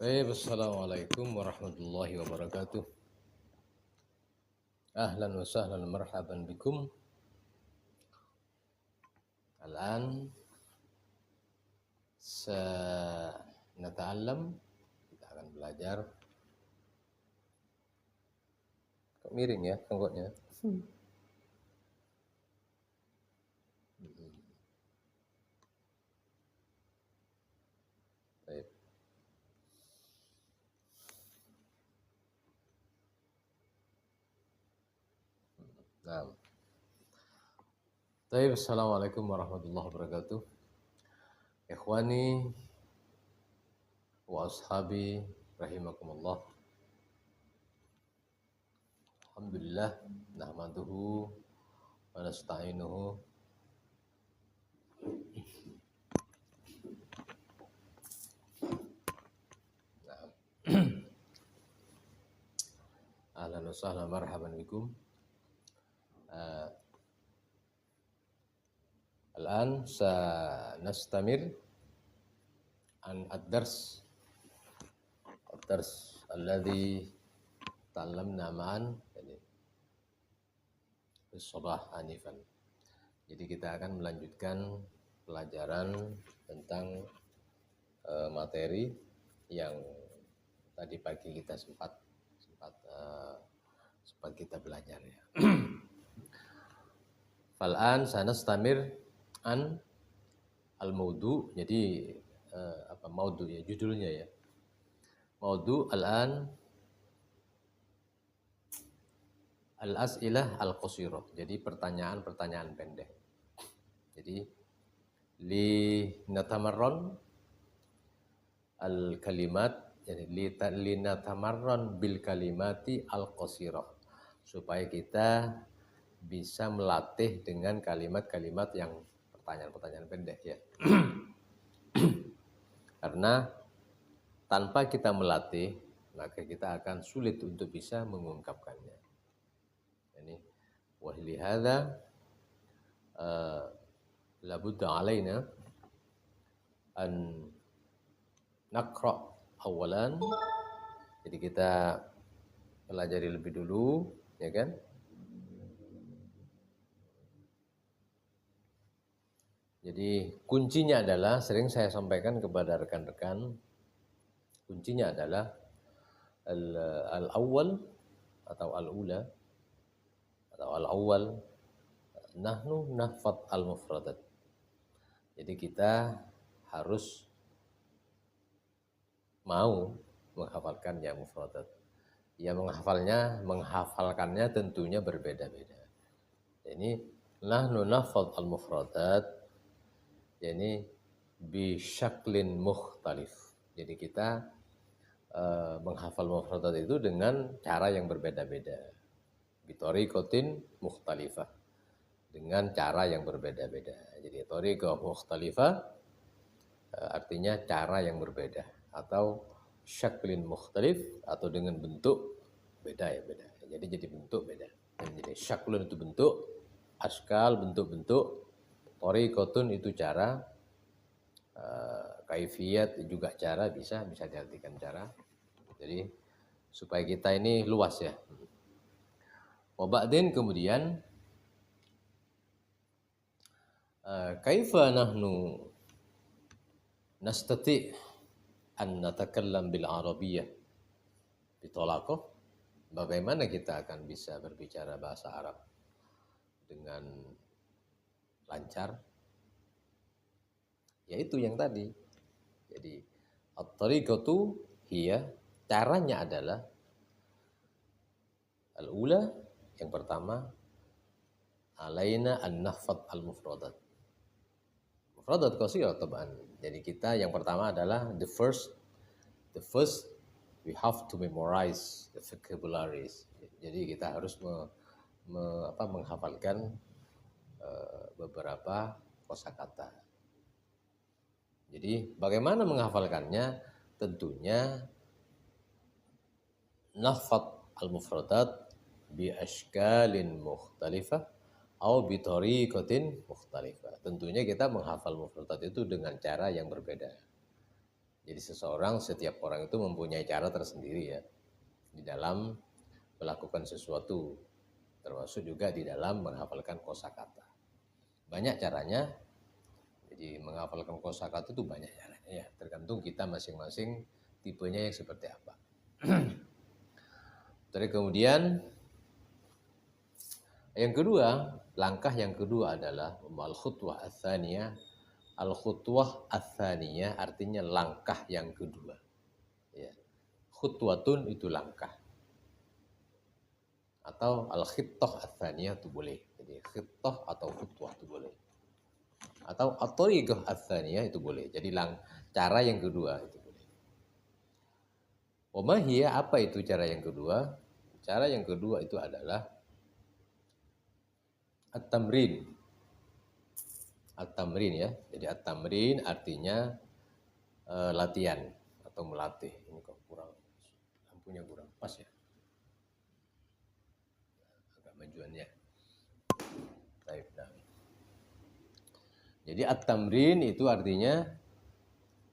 Assalamualaikum warahmatullahi wabarakatuh. Ahlan wa sahlan marhaban bikum. Al-an sanata'allam, kita akan belajar. Kok miring ya tenggoknya? Baik. Nah. Baik, assalamualaikum warahmatullahi wabarakatuh. Ikhwani wa ashabi rahimakumullah. Alhamdulillah nahmaduhu wa nasta'inuhu ahlan wa sahlan marhaban bikum. Al-an sanastamir an ad-dars alladhi ta'allamna ma'an bis-sabah anifan. Jadi kita akan melanjutkan pelajaran tentang materi yang tadi pagi kita sempat kita belajar ya. Fal'an sanastamir an al-maudu. Jadi maudu ya, judulnya ya. Maudu al-an al-as'ilah al-qasirah. Jadi pertanyaan-pertanyaan pendek. Jadi li natamarron al-kalimat, jadi li natamarron bil kalimati al-qasirah, supaya kita bisa melatih dengan kalimat-kalimat yang pertanyaan-pertanyaan pendek ya. Karena tanpa kita melatih, maka kita akan sulit untuk bisa mengungkapkannya. Ini wa lihadza labudda alaina an naqra awalan. Jadi kita pelajari lebih dulu, ya kan? Jadi kuncinya adalah, sering saya sampaikan kepada rekan-rekan, kuncinya adalah al-awwal atau al-ula atau al-awwal, nahnu nahfad al-mufradat. Jadi kita harus mau menghafalkan yang mufradat. Ya menghafalkannya tentunya berbeda-beda. Ini nahnu nahfad al-mufradat, yani bi syaklin mukhtalif. Jadi kita menghafal mufradat itu dengan cara yang berbeda-beda. Bi tariqatin mukhtalifah, dengan cara yang berbeda-beda. Jadi tariqah mukhtalifah artinya cara yang berbeda, atau syaklin mukhtalif, atau dengan bentuk beda ya, beda. Jadi bentuk beda. Jadi syaklun itu bentuk, askal bentuk-bentuk, tariqatun itu cara, kaifiyat juga cara, bisa diartikan cara. Jadi supaya kita ini luas ya. Waba'din kemudian kaifa nahnu nastati' an natakallam bil arabiyyah bitalaqah. Bagaimana kita akan bisa berbicara bahasa Arab dengan lancar? Yaitu yang tadi. Jadi at-tariqatu hiya, caranya adalah al-ula, yang pertama, alaina an nahfad al-mufradat. Mufradat qasirah taban. Jadi kita yang pertama adalah the first we have to memorize the vocabularies. Jadi kita harus menghafalkan beberapa kosakata. Jadi bagaimana menghafalkannya? Tentunya nahfad al-mufradat bi ashkalin mukhtalifah atau bi tariqatin mukhtalifah. Tentunya kita menghafal mufradat itu dengan cara yang berbeda. Jadi setiap orang itu mempunyai cara tersendiri ya di dalam melakukan sesuatu, termasuk juga di dalam menghafalkan kosakata. Banyak caranya. Jadi menghafalkan kosakata itu banyak caranya ya, tergantung kita masing-masing tipenya yang seperti apa. Terus kemudian yang kedua, langkah yang kedua adalah al-khutwah ats-tsaniyah. Al-khutwah ats-tsaniyah artinya langkah yang kedua. Ya. Khutwatun itu langkah. Atau al-khittah ats-tsaniyah itu boleh. Jadi khittah atau khutwah itu boleh. Atau at-thariqah ats-tsaniyah itu boleh. Jadi cara yang kedua itu boleh. Wa ma hiya, apa itu cara yang kedua? Cara yang kedua itu adalah at-tamrin. At-tamrin ya. Jadi at-tamrin artinya latihan atau melatih. Ini kok kurang, lampunya kurang pas ya. Agak majuannya. Baik, nah. Jadi at-tamrin itu artinya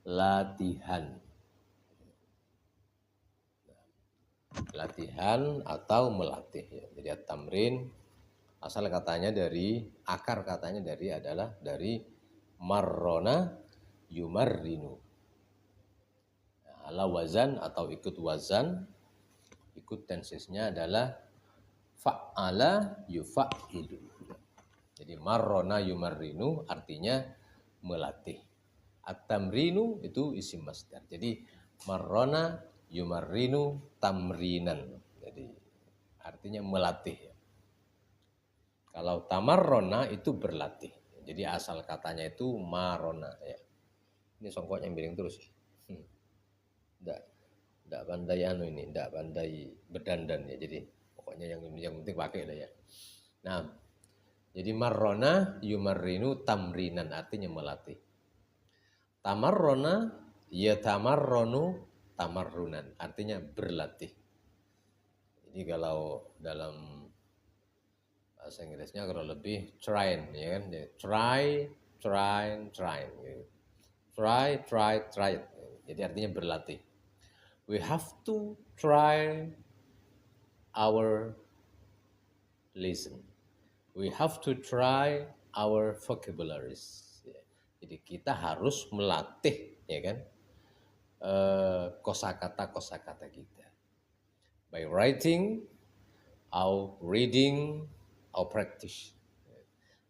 latihan. Latihan atau melatih ya. Jadi at-tamrin asal katanya dari, akar katanya dari adalah dari marrona yumarrinu. Ala wazan atau ikut wazan, ikut tensesnya adalah fa'ala yufa'ilu. Jadi marrona yumarrinu artinya melatih. At-tamrinu itu isim masdar. Jadi marrona yumarrinu tamrinan. Jadi artinya melatih. Kalau tamarrona itu berlatih. Jadi asal katanya itu marona ya. Ini songkoknya miring terus ya. Nggak pandai ini, nggak pandai berdandan ya. Jadi pokoknya yang penting pakai lah ya. Nah, jadi marrona yumarrinu tamrinan artinya melatih. Tamarrona ya tamarronu tamarrunan artinya berlatih. Jadi kalau dalam bahasa Inggrisnya kalau lebih train ya kan, try gitu. Try. Jadi artinya berlatih. We have to try our listen. We have to try our vocabularies. Jadi kita harus melatih ya kan kosakata kita by writing, or reading, or practice.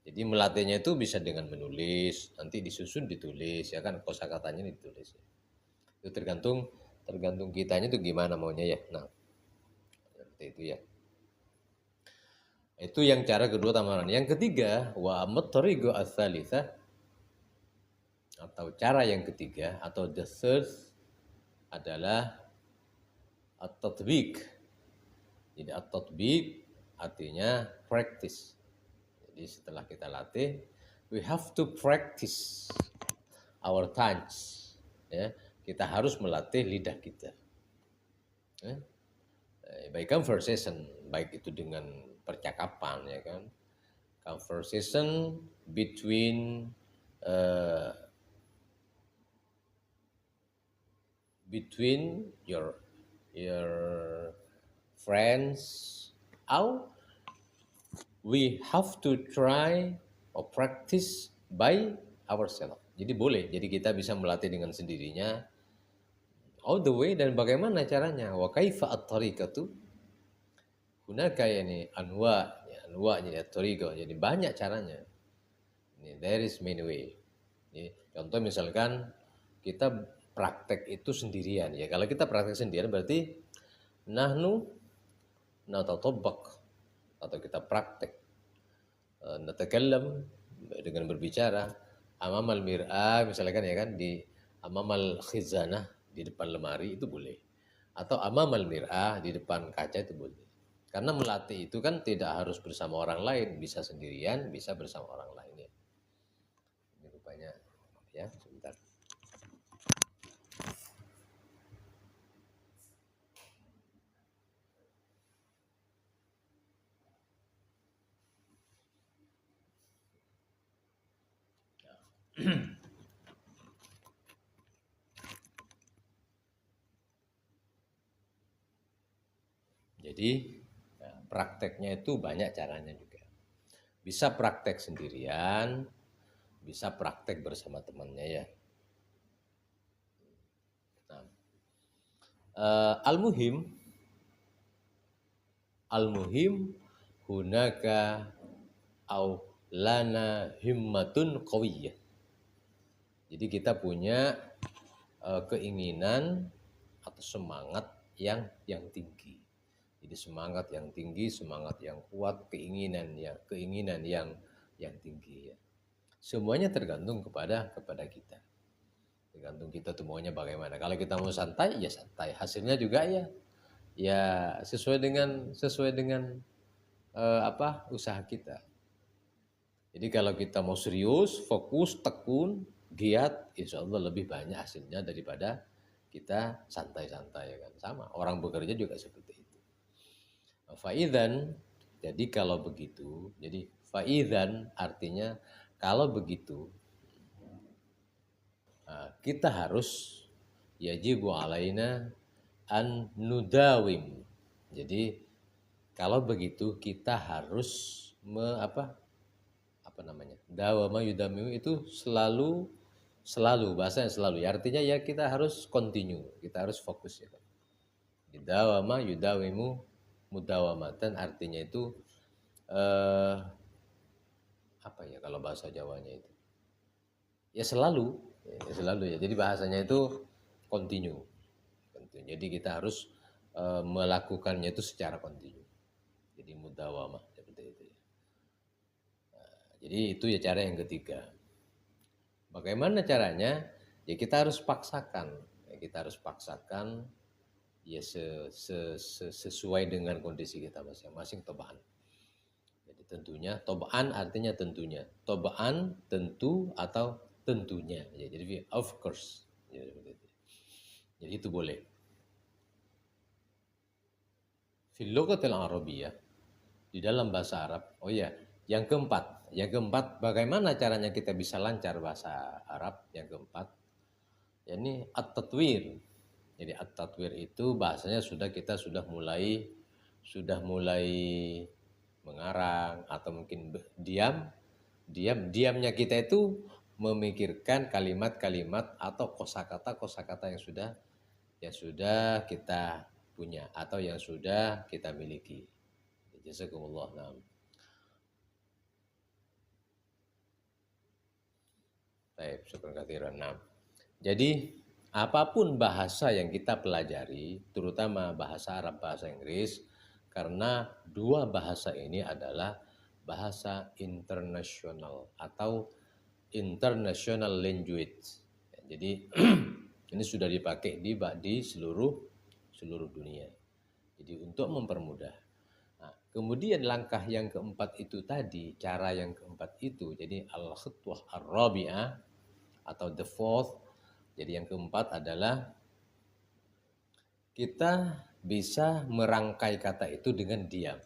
Jadi melatihnya itu bisa dengan menulis, nanti disusun ditulis ya kan, kosakatanya ditulis. Itu tergantung kitanya itu gimana maunya ya. Nah, seperti itu ya. Itu yang cara kedua tamaran. Yang ketiga, wa at-tariqu ats-tsalitsah, atau cara yang ketiga atau the third adalah at-tatbiq. Jadi at-tatbiq artinya practice. Jadi setelah kita latih, we have to practice our tongues. Ya, kita harus melatih lidah kita. Ya. By conversation, baik itu dengan percakapan ya kan. Conversation between your friends, or we have to try or practice by ourselves. Jadi boleh, jadi kita bisa melatih dengan sendirinya. All the way, dan bagaimana caranya? Wa kaifa at-tariqatu? Hunaka yani anwa'nya at-tariqah. Jadi banyak caranya. There is many way. Contoh misalkan kita praktek itu sendirian ya. Kalau kita praktek sendirian berarti nahnu natatabbaq, atau kita praktek natakallam dengan berbicara amamal mir'ah misalkan ya kan, di amamal khizanah di depan lemari itu boleh, atau amamal mir'ah di depan kaca itu boleh. Karena melatih itu kan tidak harus bersama orang lain, bisa sendirian, bisa bersama orang lain ya. Ini rupanya ya, sebentar. Jadi prakteknya itu banyak caranya juga. Bisa praktek sendirian, bisa praktek bersama temannya ya. Nah, al-muhim hunaka au lana himmatun qawiyah. Jadi kita punya keinginan atau semangat yang tinggi. Jadi semangat yang tinggi, semangat yang kuat, keinginan yang tinggi ya. Semuanya tergantung kepada kita. Tergantung kita tuh maunya bagaimana. Kalau kita mau santai ya santai. Hasilnya juga ya sesuai dengan usaha kita. Jadi kalau kita mau serius, fokus, tekun, giat, insya Allah lebih banyak hasilnya daripada kita santai-santai ya kan. Sama, orang bekerja juga seperti itu. Fa'idzan, jadi kalau begitu, jadi fa'idzan artinya kalau begitu kita harus yajibu alaina an nudawim. Jadi kalau begitu kita harus dawama yudamimu itu selalu bahasanya selalu ya, artinya ya kita harus continue, kita harus fokus ya kan. Dawama yudawimu mudawamatan artinya itu kalau bahasa Jawanya itu ya selalu ya. Jadi bahasanya itu continue. Jadi kita harus melakukannya itu secara kontinu. Jadi mudawamah seperti itu ya. Jadi itu ya cara yang ketiga. Bagaimana caranya? Ya kita harus paksakan. Ya sesuai dengan kondisi kita masing-masing tobaan. Jadi tentunya tobaan artinya tentunya. Tobaan tentu atau tentunya. Ya, jadi of course. Ya, jadi itu boleh. Fil lughatil arabiyyah, di dalam bahasa Arab. Oh ya, yang keempat, bagaimana caranya kita bisa lancar bahasa Arab? Yang keempat, yakni at-tatwir. Jadi at-tatwir itu bahasanya kita sudah mulai mengarang atau mungkin diamnya kita itu memikirkan kalimat-kalimat atau kosakata yang sudah kita punya atau yang sudah kita miliki. Jazakumullah. Baik, syukur katsiran. Jadi apapun bahasa yang kita pelajari, terutama bahasa Arab, bahasa Inggris, karena dua bahasa ini adalah bahasa internasional atau international language. Jadi ini sudah dipakai di seluruh dunia. Jadi untuk mempermudah. Nah, kemudian langkah yang keempat itu tadi, cara yang keempat itu, jadi al-khutwah ar-rabi'ah atau the fourth. Jadi yang keempat adalah kita bisa merangkai kata itu dengan diam.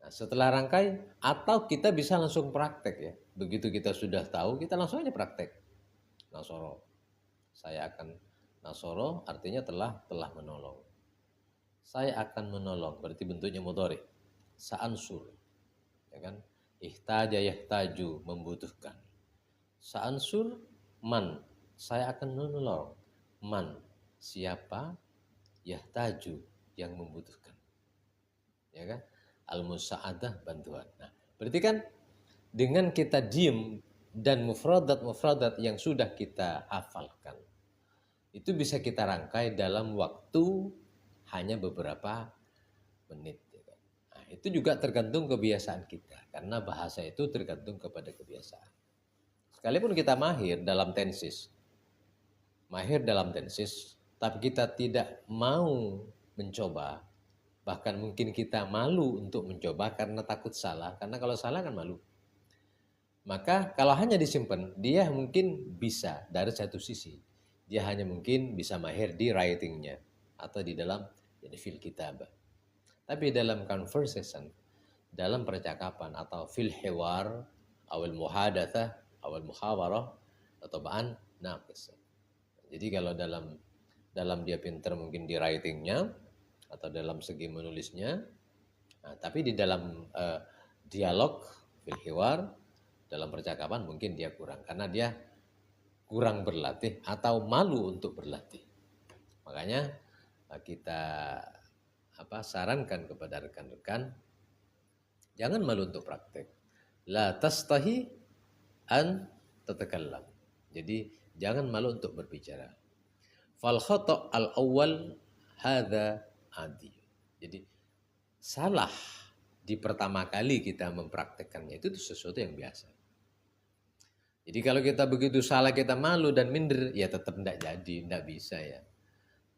Nah, setelah rangkai atau kita bisa langsung praktek ya. Begitu kita sudah tahu, kita langsung aja praktek. Nasoro. Saya akan nasoro artinya telah menolong. Saya akan menolong, berarti bentuknya mudhari. Sa'ansur, ya kan? Ihtaja yahtaju, membutuhkan. Sa'ansur man, saya akan menolong. Man, siapa? Yahtaju, yang membutuhkan. Ya kan? Al-musa'adah, bantuan. Nah, berarti kan dengan kita diem dan mufradat yang sudah kita hafalkan, itu bisa kita rangkai dalam waktu hanya beberapa menit. Nah, itu juga tergantung kebiasaan kita, karena bahasa itu tergantung kepada kebiasaan. Sekalipun kita mahir dalam tensis, tapi kita tidak mau mencoba, bahkan mungkin kita malu untuk mencoba karena takut salah, karena kalau salah kan malu. Maka kalau hanya disimpan, dia mungkin bisa dari satu sisi, dia hanya mungkin bisa mahir di writingnya atau di dalam fil kitab. Tapi dalam conversation, dalam percakapan atau fil hiwar, awal muhadatsah, awal muhawarah, atau ba'an naqis. Jadi kalau dalam dia pintar mungkin di writingnya, atau dalam segi menulisnya. Nah, tapi di dalam dialog, fil hiwar, dalam percakapan mungkin dia kurang karena dia kurang berlatih atau malu untuk berlatih. Makanya kita sarankan kepada rekan-rekan jangan malu untuk praktek. La tastahi an tatakallam. Jadi jangan malu untuk berbicara. Fal khata' al awwal hadza adi. Jadi salah di pertama kali kita mempraktekkannya itu sesuatu yang biasa. Jadi kalau kita begitu salah kita malu dan minder ya tetap tidak jadi, tidak bisa ya.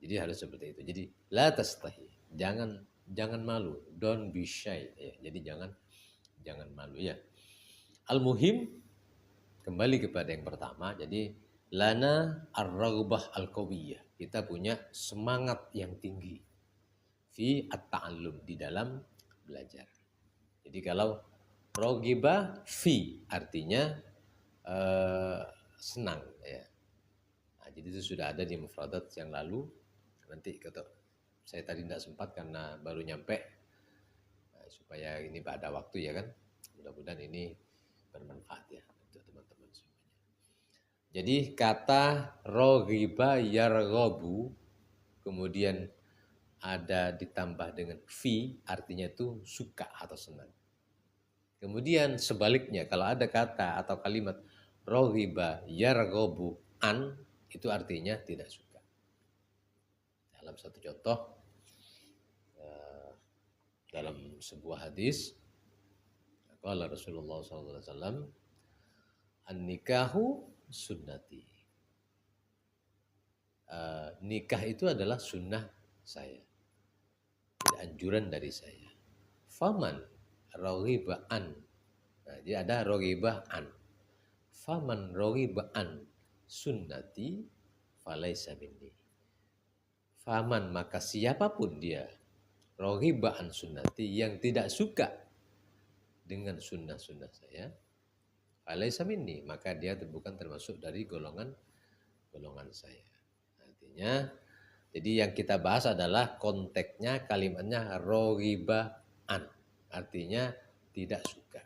Jadi harus seperti itu. Jadi la tastahi, jangan malu, don't be shy ya. Jadi jangan malu ya. Al-muhim kembali kepada yang pertama. Jadi lana ar-raghbah al-qawiyah. Kita punya semangat yang tinggi fi at-ta'allum, di dalam belajar. Jadi kalau raghiba fi artinya senang ya. Nah, jadi itu sudah ada di mufradat yang lalu. Nanti saya tadi tidak sempat karena baru nyampe, supaya ini pada waktu ya kan. Mudah-mudahan ini bermanfaat ya untuk teman-teman semuanya. Jadi kata raghiba yarghabu kemudian ada ditambah dengan fi, artinya itu suka atau senang. Kemudian sebaliknya kalau ada kata atau kalimat raghiba yarghabu an, itu artinya tidak suka. Dalam satu contoh, dalam sebuah hadis, qala Rasulullah SAW, an-nikahu sunnati. Nikah itu adalah sunnah saya, tidak anjuran dari saya. Faman raghiba an. Nah, jadi ada raghiba an. Faman raghiba an sunnati falaisa minni. Faman, maka siapapun dia raghiba an sunnati, yang tidak suka dengan sunnah-sunnah saya, falaisa minni, maka dia bukan termasuk dari golongan saya. Artinya jadi yang kita bahas adalah konteksnya, kalimatnya raghiba an, artinya tidak suka.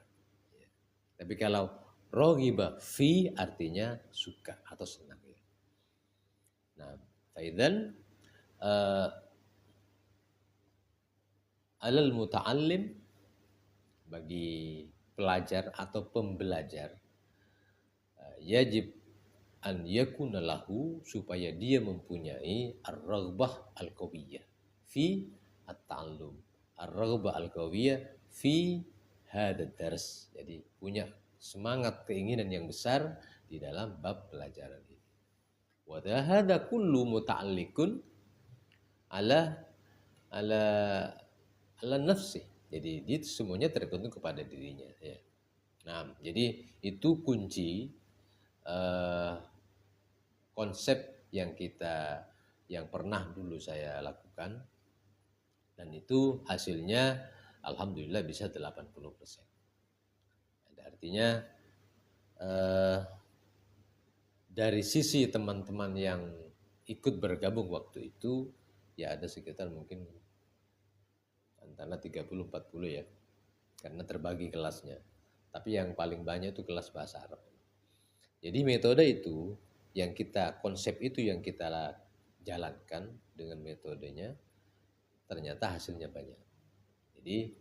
Tapi kalau raghiba fi artinya suka atau senang. Nah, faidzan alal muta'allim, bagi pelajar atau pembelajar, yajib an yakuna lahu, supaya dia mempunyai ar-raghbah al-qawiyah fi at-ta'allum, ar-raghbah al-qawiyah fi hadad dars. Jadi punya semangat, keinginan yang besar di dalam bab pelajaran ini. Wa hadza kullu muta'alliqun ala nafsi. Jadi itu semuanya tergantung kepada dirinya ya. Nah, jadi itu kunci konsep yang pernah dulu saya lakukan, dan itu hasilnya alhamdulillah bisa 80%. Artinya dari sisi teman-teman yang ikut bergabung waktu itu ya ada sekitar mungkin antara 30-40 ya, karena terbagi kelasnya. Tapi yang paling banyak itu kelas bahasa Arab. Jadi metode itu konsep itu yang kita jalankan dengan metodenya, ternyata hasilnya banyak. Jadi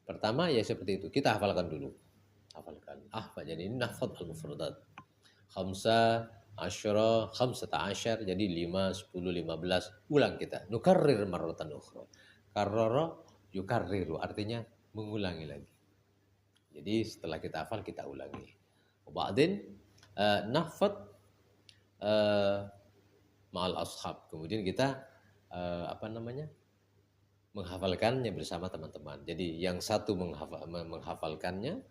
pertama ya seperti itu, kita hafalkan dulu. Jadi ini nahfadz al-mufradat. Khamsa, asyara, khamsata asyar, jadi 5, 10, 15. Ulang kita. Nukarrir marratan ukhra. Karrara yukarriru, artinya mengulangi lagi. Jadi setelah kita hafal kita ulangi. Ba'din nahfadz ma'al ashab. Kemudian kita menghafalkannya bersama teman-teman. Jadi yang satu menghafalkannya,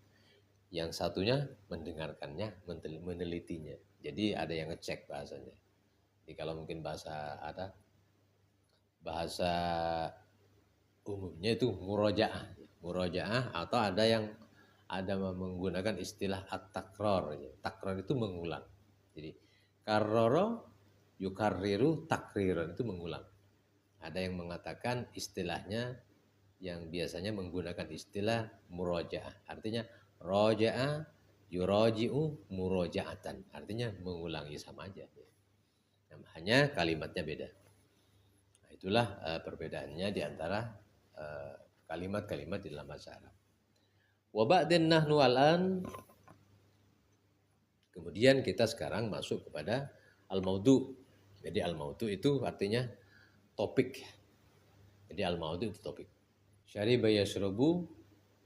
yang satunya mendengarkannya, menelitinya. Jadi ada yang ngecek bahasanya. Jadi kalau mungkin bahasa umumnya itu murojaah, atau ada menggunakan istilah at-takrar. Takrar itu mengulang. Jadi karrara yukarriru takriran, itu mengulang. Ada yang mengatakan istilahnya yang biasanya menggunakan istilah murojaah. Artinya roja'a yuraji'u muroja'atan. Artinya mengulangi sama aja. Hanya kalimatnya beda. Nah, itulah perbedaannya di antara kalimat-kalimat di dalam bahasa Arab. Wa ba'din nahnu al'an. Kemudian kita sekarang masuk kepada al-maudu. Jadi al-maudu itu artinya topik. Jadi al-maudu itu topik. Syariba yashrabu,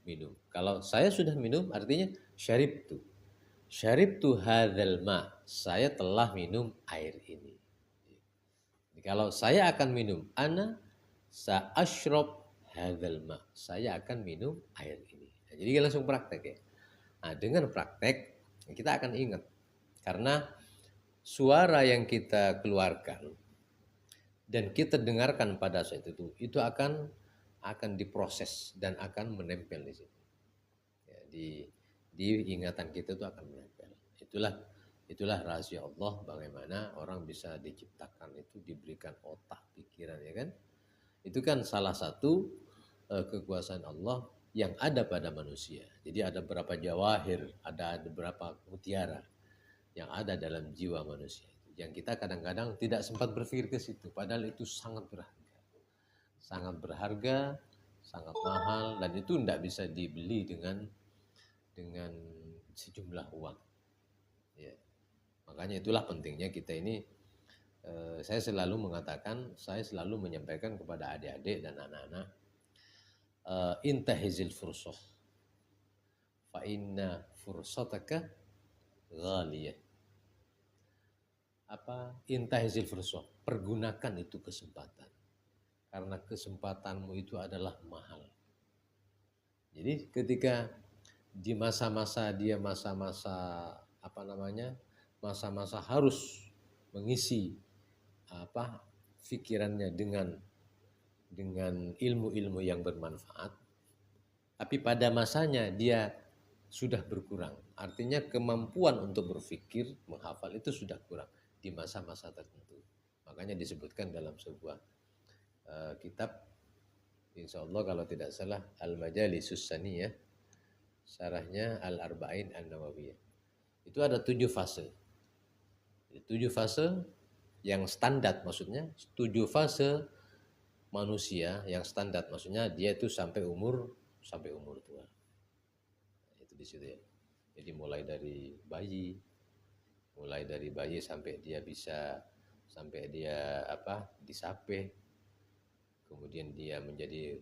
minum. Kalau saya sudah minum artinya syaribtu. Syaribtu hadzal ma. Saya telah minum air ini. Jadi, kalau saya akan minum, ana sa'ashrab hadzal ma. Saya akan minum air ini. Nah, jadi langsung praktek ya. Nah, dengan praktek kita akan ingat. Karena suara yang kita keluarkan dan kita dengarkan pada saat itu akan diproses dan akan menempel di situ. Ya, di ingatan kita itu akan menempel. Itulah rahasia Allah bagaimana orang bisa diciptakan itu diberikan otak pikiran ya kan. Itu kan salah satu kekuasaan Allah yang ada pada manusia. Jadi ada beberapa jawahir, ada beberapa mutiara yang ada dalam jiwa manusia. Yang kita kadang-kadang tidak sempat berpikir ke situ, padahal itu sangat berharga. Sangat berharga, sangat mahal, dan itu tidak bisa dibeli dengan sejumlah uang. Ya. Makanya itulah pentingnya kita ini, saya selalu mengatakan, saya selalu menyampaikan kepada adik-adik dan anak-anak, intahizil fursah fa inna fursataka ghaliyah. Intahizil fursah, pergunakan itu kesempatan. Karena kesempatanmu itu adalah mahal. Jadi ketika di masa-masa masa-masa harus mengisi pikirannya dengan ilmu-ilmu yang bermanfaat, tapi pada masanya dia sudah berkurang. Artinya kemampuan untuk berpikir, menghafal itu sudah kurang di masa-masa tertentu. Makanya disebutkan dalam sebuah kitab, insya Allah kalau tidak salah, Al-Majalisus Saniyah, syarahnya Al-Arba'in An-Nawawiyah. Itu ada 7 fase. 7 fase yang standar, maksudnya 7 fase manusia yang standar, maksudnya dia itu sampai umur tua. Itu di situ ya. Jadi mulai dari bayi sampai dia disape, kemudian dia menjadi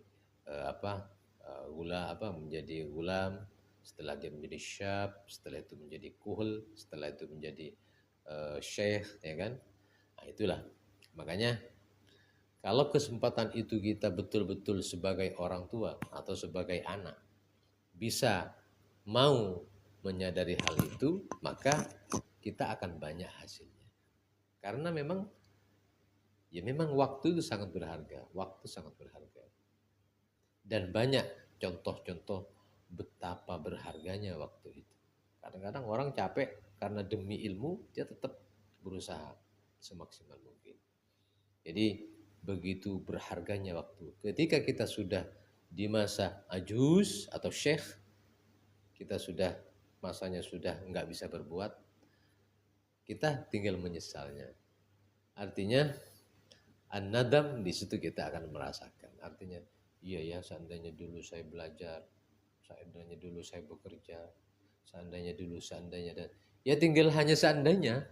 menjadi gulam, setelah dia menjadi syab, setelah itu menjadi kuhul, setelah itu menjadi syekh, ya kan? Nah, itulah. Makanya kalau kesempatan itu kita betul-betul sebagai orang tua atau sebagai anak bisa mau menyadari hal itu, maka kita akan banyak hasilnya. Karena memang waktu itu sangat berharga, Dan banyak contoh-contoh betapa berharganya waktu itu. Kadang-kadang orang capek karena demi ilmu, dia tetap berusaha semaksimal mungkin. Jadi begitu berharganya waktu. Ketika kita sudah di masa ajuz atau syekh, kita masanya sudah nggak bisa berbuat, kita tinggal menyesalnya. Artinya an-nadam, di situ kita akan merasakan. Artinya iya ya, seandainya dulu saya belajar, seandainya dulu saya bekerja, seandainya dan ya tinggal hanya seandainya.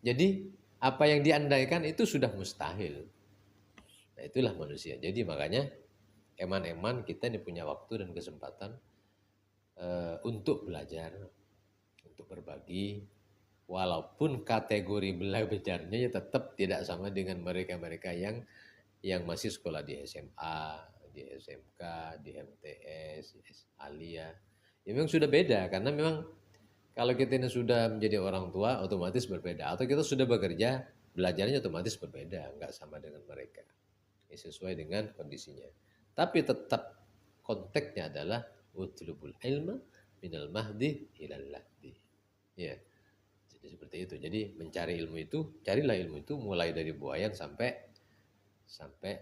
Jadi apa yang diandaikan itu sudah mustahil. Nah, itulah manusia. Jadi makanya eman-eman kita ini punya waktu dan kesempatan untuk belajar, untuk berbagi, walaupun kategori belajarnya ya tetap tidak sama dengan mereka-mereka yang masih sekolah di SMA, di SMK, di MTS, di Alia. Ya memang sudah beda, karena memang kalau kita ini sudah menjadi orang tua otomatis berbeda, atau kita sudah bekerja, belajarnya otomatis berbeda, nggak sama dengan mereka. Ya, sesuai dengan kondisinya. Tapi tetap konteksnya adalah utlubul ilma minal mahdi ilal lahdi. Ya. Jadi seperti itu. Jadi mencari ilmu itu, carilah ilmu itu mulai dari buayan sampai sampai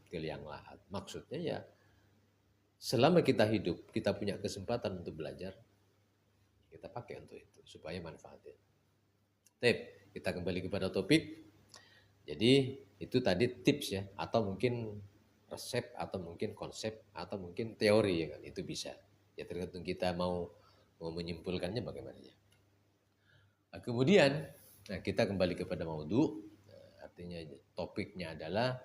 ke liang lahat. Maksudnya ya selama kita hidup, kita punya kesempatan untuk belajar, kita pakai untuk itu supaya manfaatnya. Tip, kita kembali kepada topik. Jadi itu tadi tips ya, atau mungkin resep, atau mungkin konsep, atau mungkin teori ya kan, itu bisa. Ya tergantung kita mau menyimpulkannya bagaimana ya. Nah, kemudian kita kembali kepada maudhu, artinya topiknya adalah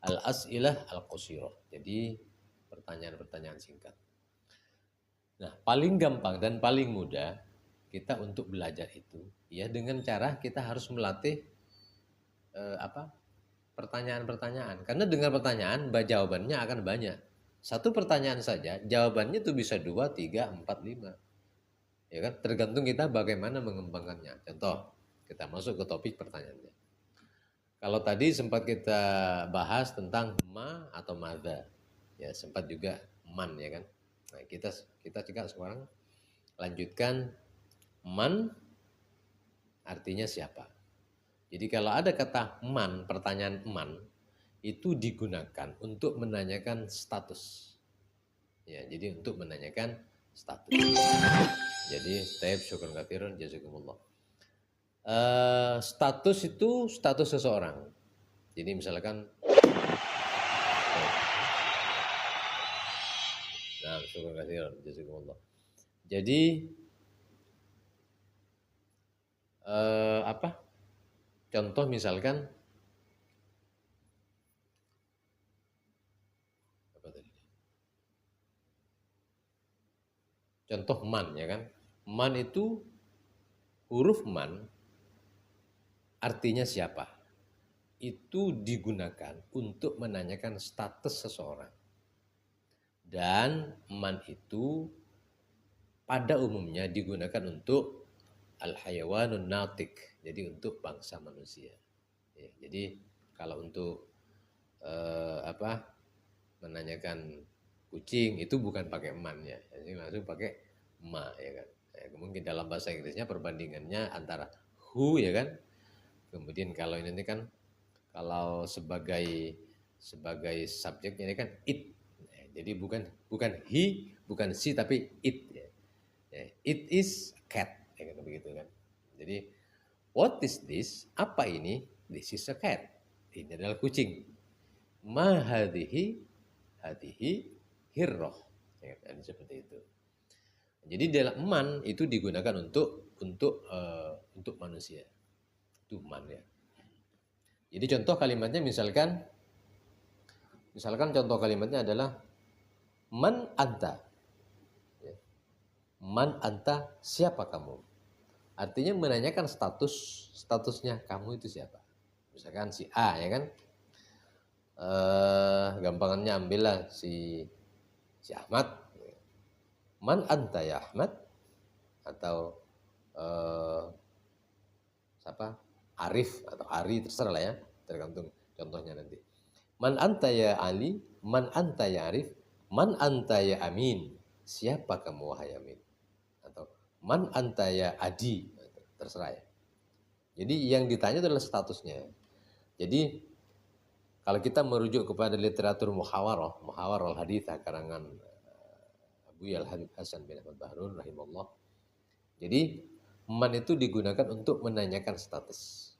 al-as'ilah al-qasirah. Jadi pertanyaan-pertanyaan singkat. Nah, paling gampang dan paling mudah kita untuk belajar itu ya dengan cara kita harus melatih pertanyaan-pertanyaan. Karena dengan pertanyaan jawabannya akan banyak. Satu pertanyaan saja jawabannya itu bisa 2, 3, 4, 5. Ya kan? Tergantung kita bagaimana mengembangkannya. Contoh, kita masuk ke topik pertanyaannya. Kalau tadi sempat kita bahas tentang ma atau madza. Ya, sempat juga man ya kan. Nah, kita juga sekarang lanjutkan man artinya siapa. Jadi kalau ada kata man, pertanyaan man itu digunakan untuk menanyakan status. Ya, jadi untuk menanyakan status. Jadi step syukur katsirun jazakumullah. Status itu status seseorang. Jadi misalkan nah, syukur katsirun jazakumullah. Jadi contoh misalkan apa tadi? Contoh man ya kan. Man itu huruf man artinya siapa? Itu digunakan untuk menanyakan status seseorang. Dan man itu pada umumnya digunakan untuk al-hayawanun natik. Jadi untuk bangsa manusia. Ya, jadi kalau untuk menanyakan kucing itu bukan pakai man ya. Jadi langsung pakai ma ya kan. Ya, mungkin dalam bahasa Inggrisnya perbandingannya antara who ya kan. Kemudian kalau ini kan kalau sebagai subjeknya ini kan it. Jadi bukan he, bukan she tapi it ya. It is a cat ya kan begitu kan. Jadi what is this? Apa ini? This is a cat. Ini adalah kucing. Ma hadhihi hirroh. Ya kan seperti itu. Jadi dalam man itu digunakan untuk manusia. Itu man ya. Jadi contoh kalimatnya misalkan contoh kalimatnya adalah man anta. Man anta, siapa kamu? Artinya menanyakan statusnya kamu itu siapa. Misalkan si A ya kan. Gampangannya ambillah si Ahmad. Man anta ya Ahmad? Atau siapa? Arif atau Ari terserah lah ya, tergantung contohnya nanti. Man anta ya Ali, man anta ya Arif, man anta ya Amin, siapa kamu wahai Amin? Atau man anta ya Adi, terserah ya. Jadi yang ditanya adalah statusnya. Jadi kalau kita merujuk kepada literatur muhawarah haditsah karangan Abu Al-Habib Hasan bin Ahmad Bahrun rahimahullah. Jadi man itu digunakan untuk menanyakan status.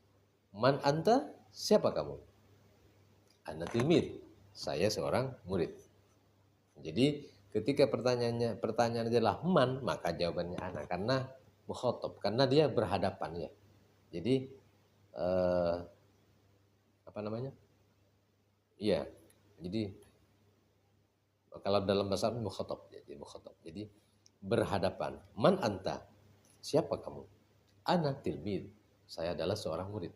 Man anta, siapa kamu? Ana tilmid, saya seorang murid. Jadi ketika pertanyaan adalah man, maka jawabannya ana karena mukhatab, karena dia berhadapan ya. Jadi Iya. Jadi kalau dalam bahasa Arab mukhatab, jadi mukhatab. Jadi berhadapan. Man anta? Siapa kamu? Ana tilmid. Saya adalah seorang murid.